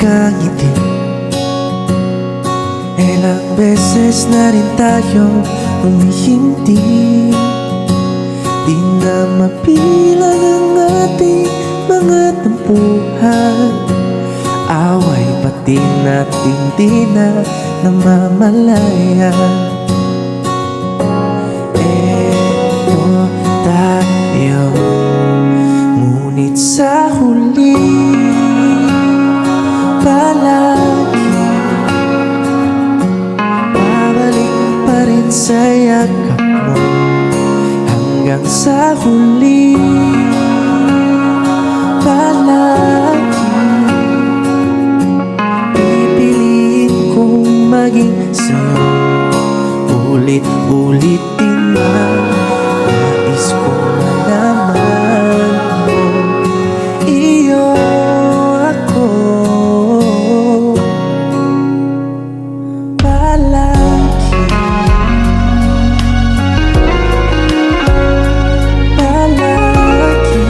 nakangiti. Ilang beses na rin tayo humihinti. Di na mapilang ang ating mga tampuhan. Away pati natin di na namamalayan. Eto tayo, ngunit sa huli palagi babalik pa rin sa yakap mo. Hanggang sa huli palagi pipiliin kong maging sa'yo. Ulit-ulitin man nais kong malaman mo, iyo ako palagi. Palagi.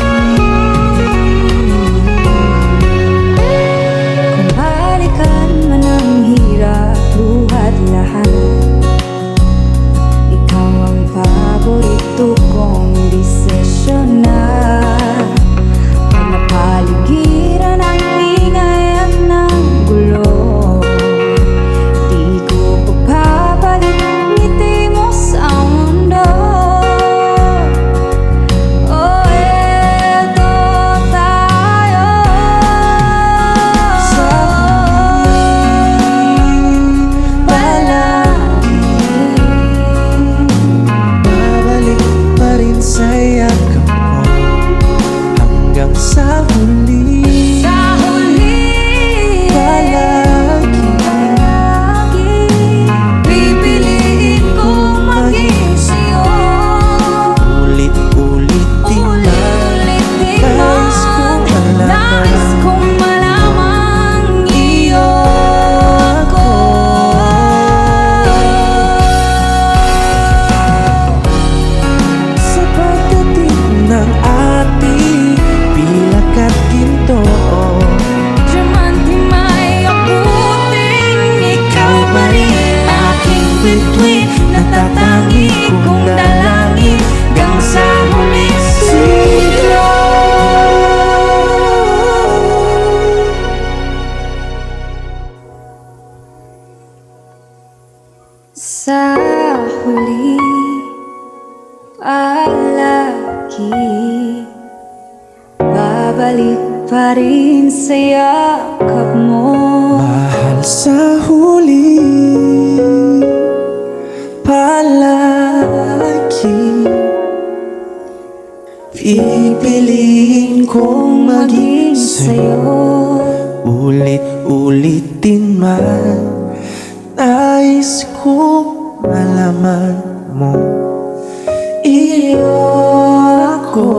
Kung balikan man ang hirap, luhat lahat, ikaw ang paborito kong desisyon na. Pag napaligiran ang ingay at ng gulo, di ko pagpapalit ngiti mo sa mundo. Oh, eto tayo Sa palagi. babalik pa rin sa yakap mo. Hanggang sa huli Sa huli palagi pipiliin kong maging sa'yo. ulit-ulitin man Ulit-ulitin nais kong man, nais malaman kong malamang iyo ako. sa pagdating ng ating pilak at ginto. Diamante may abuting, ikaw pa rin aking bituin. Natatangi kong dalangin hanggang sa huling siglo. Sa huli palagi babalik pa rin sa yakap mo. Mahal sa huli palagi pipiliin kong maging sa'yo. Ulit-ulitin man nais kong malaman mo, iyo ako.